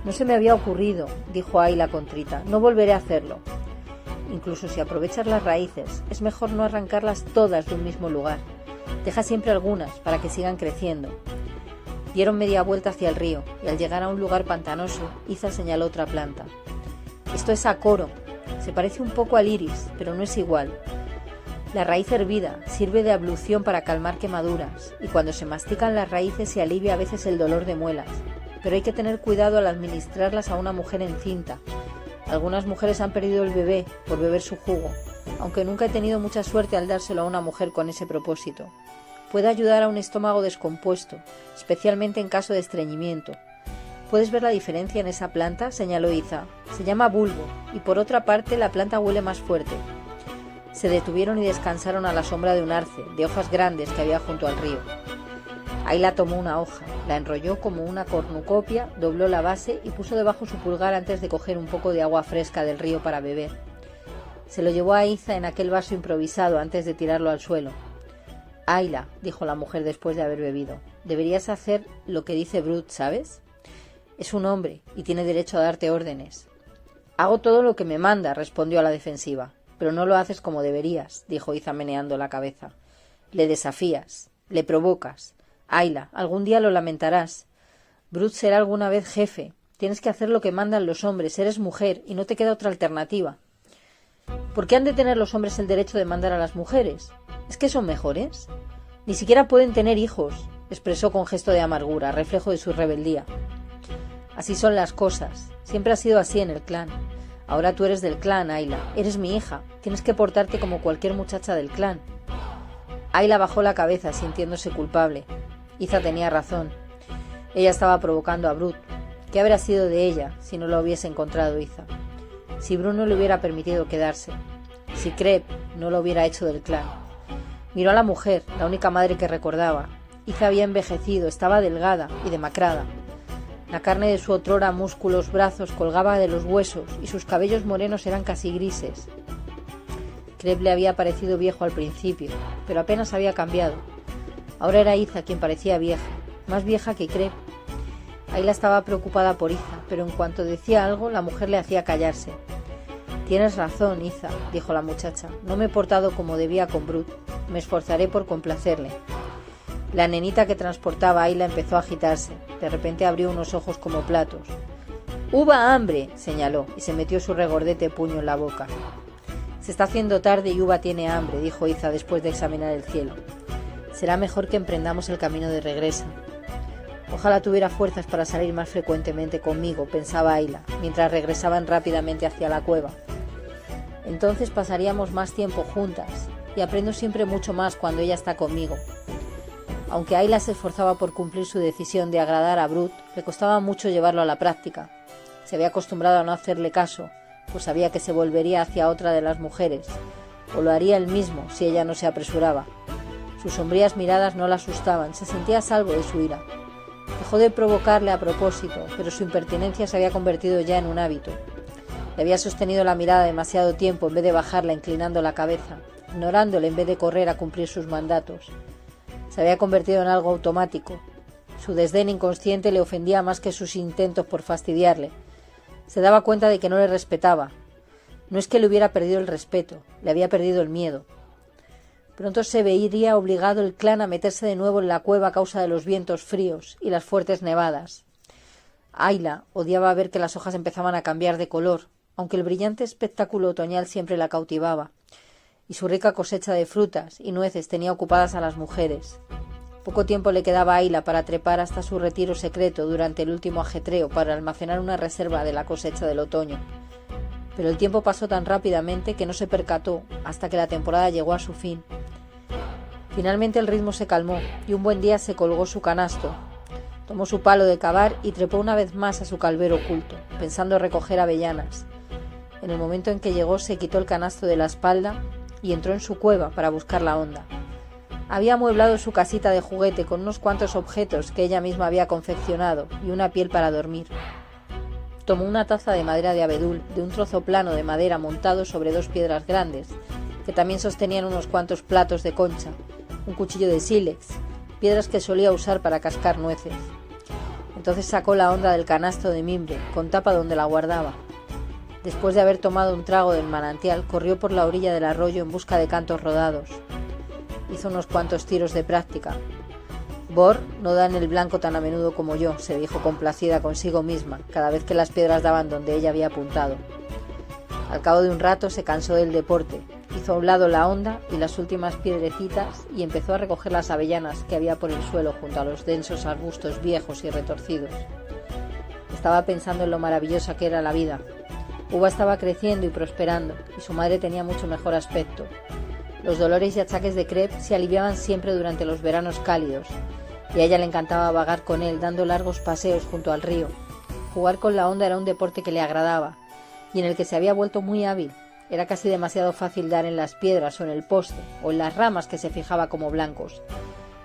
No se me había ocurrido, dijo Ayla contrita, no volveré a hacerlo. Incluso si aprovechas las raíces, es mejor no arrancarlas todas de un mismo lugar. Deja siempre algunas para que sigan creciendo. Dieron media vuelta hacia el río y al llegar a un lugar pantanoso, Iza señaló otra planta. Esto es acoro. Se parece un poco al iris, pero no es igual. La raíz hervida sirve de ablución para calmar quemaduras y cuando se mastican las raíces se alivia a veces el dolor de muelas, pero hay que tener cuidado al administrarlas a una mujer encinta. Algunas mujeres han perdido el bebé por beber su jugo, aunque nunca he tenido mucha suerte al dárselo a una mujer con ese propósito. Puede ayudar a un estómago descompuesto, especialmente en caso de estreñimiento. ¿Puedes ver la diferencia en esa planta?, señaló Iza. Se llama bulbo, y por otra parte la planta huele más fuerte. Se detuvieron y descansaron a la sombra de un arce, de hojas grandes que había junto al río. Ayla tomó una hoja, la enrolló como una cornucopia, dobló la base y puso debajo su pulgar antes de coger un poco de agua fresca del río para beber. Se lo llevó a Iza en aquel vaso improvisado antes de tirarlo al suelo. Ayla, dijo la mujer después de haber bebido, deberías hacer lo que dice Brut, ¿sabes? Es un hombre y tiene derecho a darte órdenes. Hago todo lo que me manda, respondió a la defensiva. Pero no lo haces como deberías, dijo Iza meneando la cabeza. Le desafías, le provocas. Ayla, algún día lo lamentarás. Brut será alguna vez jefe. Tienes que hacer lo que mandan los hombres, eres mujer y no te queda otra alternativa. ¿Por qué han de tener los hombres el derecho de mandar a las mujeres? ¿Es que son mejores? Ni siquiera pueden tener hijos, expresó con gesto de amargura, reflejo de su rebeldía. Así son las cosas. Siempre ha sido así en el clan. Ahora tú eres del clan, Ayla. Eres mi hija. Tienes que portarte como cualquier muchacha del clan. Ayla bajó la cabeza, sintiéndose culpable. Iza tenía razón. Ella estaba provocando a Brut. ¿Qué habría sido de ella si no lo hubiese encontrado Iza? Si Brut no le hubiera permitido quedarse. Si Crep no lo hubiera hecho del clan. Miró a la mujer, la única madre que recordaba. Iza había envejecido, estaba delgada y demacrada. La carne de su otrora músculos brazos colgaba de los huesos y sus cabellos morenos eran casi grises. Crep le había parecido viejo al principio, pero apenas había cambiado. Ahora era Iza quien parecía vieja, más vieja que Crep. Ayla estaba preocupada por Iza, pero en cuanto decía algo, la mujer le hacía callarse. Tienes razón, Iza, dijo la muchacha. No me he portado como debía con Brut. Me esforzaré por complacerle. La nenita que transportaba a Ayla empezó a agitarse. De repente abrió unos ojos como platos. «¡Uva hambre!», señaló, y se metió su regordete puño en la boca. «Se está haciendo tarde y Uva tiene hambre», dijo Iza después de examinar el cielo. «Será mejor que emprendamos el camino de regreso». «Ojalá tuviera fuerzas para salir más frecuentemente conmigo», pensaba Ayla, mientras regresaban rápidamente hacia la cueva. «Entonces pasaríamos más tiempo juntas, y aprendo siempre mucho más cuando ella está conmigo». Aunque Ayla se esforzaba por cumplir su decisión de agradar a Brut, le costaba mucho llevarlo a la práctica. Se había acostumbrado a no hacerle caso, pues sabía que se volvería hacia otra de las mujeres, o lo haría él mismo si ella no se apresuraba. Sus sombrías miradas no la asustaban, se sentía a salvo de su ira. Dejó de provocarle a propósito, pero su impertinencia se había convertido ya en un hábito. Le había sostenido la mirada demasiado tiempo en vez de bajarla inclinando la cabeza, ignorándole en vez de correr a cumplir sus mandatos. Se había convertido en algo automático. Su desdén inconsciente le ofendía más que sus intentos por fastidiarle. Se daba cuenta de que no le respetaba. No es que le hubiera perdido el respeto, le había perdido el miedo. Pronto se vería obligado el clan a meterse de nuevo en la cueva a causa de los vientos fríos y las fuertes nevadas. Ayla odiaba ver que las hojas empezaban a cambiar de color, aunque el brillante espectáculo otoñal siempre la cautivaba, y su rica cosecha de frutas y nueces tenía ocupadas a las mujeres. Poco tiempo le quedaba a Ayla para trepar hasta su retiro secreto durante el último ajetreo para almacenar una reserva de la cosecha del otoño. Pero el tiempo pasó tan rápidamente que no se percató hasta que la temporada llegó a su fin. Finalmente el ritmo se calmó y un buen día se colgó su canasto. Tomó su palo de cavar y trepó una vez más a su calvero oculto, pensando recoger avellanas. En el momento en que llegó se quitó el canasto de la espalda y entró en su cueva para buscar la honda. Había amueblado su casita de juguete con unos cuantos objetos que ella misma había confeccionado y una piel para dormir. Tomó una taza de madera de abedul, de un trozo plano de madera montado sobre dos piedras grandes, que también sostenían unos cuantos platos de concha, un cuchillo de sílex, piedras que solía usar para cascar nueces. Entonces sacó la honda del canasto de mimbre, con tapa donde la guardaba. Después de haber tomado un trago del manantial, corrió por la orilla del arroyo en busca de cantos rodados. Hizo unos cuantos tiros de práctica. Bor no da en el blanco tan a menudo como yo, se dijo complacida consigo misma, cada vez que las piedras daban donde ella había apuntado. Al cabo de un rato se cansó del deporte, hizo a un lado la honda y las últimas piedrecitas y empezó a recoger las avellanas que había por el suelo junto a los densos arbustos viejos y retorcidos. Estaba pensando en lo maravillosa que era la vida. Uva estaba creciendo y prosperando, y su madre tenía mucho mejor aspecto. Los dolores y achaques de Crep se aliviaban siempre durante los veranos cálidos, y a ella le encantaba vagar con él dando largos paseos junto al río. Jugar con la honda era un deporte que le agradaba, y en el que se había vuelto muy hábil. Era casi demasiado fácil dar en las piedras o en el poste, o en las ramas que se fijaba como blancos.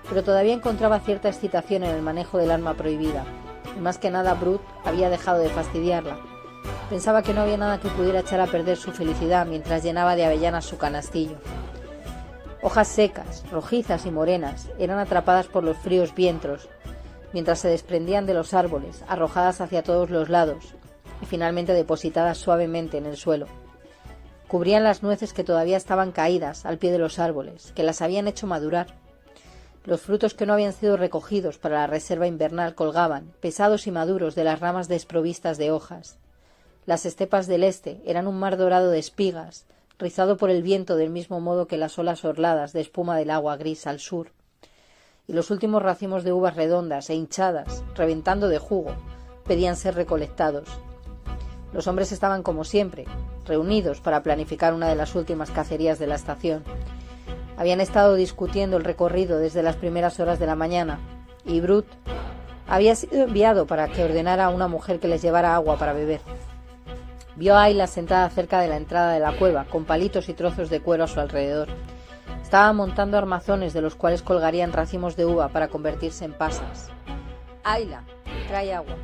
Pero todavía encontraba cierta excitación en el manejo del arma prohibida, y más que nada Brut había dejado de fastidiarla. Pensaba que no había nada que pudiera echar a perder su felicidad mientras llenaba de avellanas su canastillo. Hojas secas, rojizas y morenas, eran atrapadas por los fríos vientos, mientras se desprendían de los árboles, arrojadas hacia todos los lados, y finalmente depositadas suavemente en el suelo. Cubrían las nueces que todavía estaban caídas al pie de los árboles, que las habían hecho madurar. Los frutos que no habían sido recogidos para la reserva invernal colgaban, pesados y maduros, de las ramas desprovistas de hojas. Las estepas del este eran un mar dorado de espigas, rizado por el viento del mismo modo que las olas orladas de espuma del agua gris al sur. Y los últimos racimos de uvas redondas e hinchadas, reventando de jugo, pedían ser recolectados. Los hombres estaban como siempre, reunidos para planificar una de las últimas cacerías de la estación. Habían estado discutiendo el recorrido desde las primeras horas de la mañana, y Brut había sido enviado para que ordenara a una mujer que les llevara agua para beber. Vio a Ayla sentada cerca de la entrada de la cueva, con palitos y trozos de cuero a su alrededor. Estaba montando armazones de los cuales colgarían racimos de uva para convertirse en pasas. «Ayla, trae agua».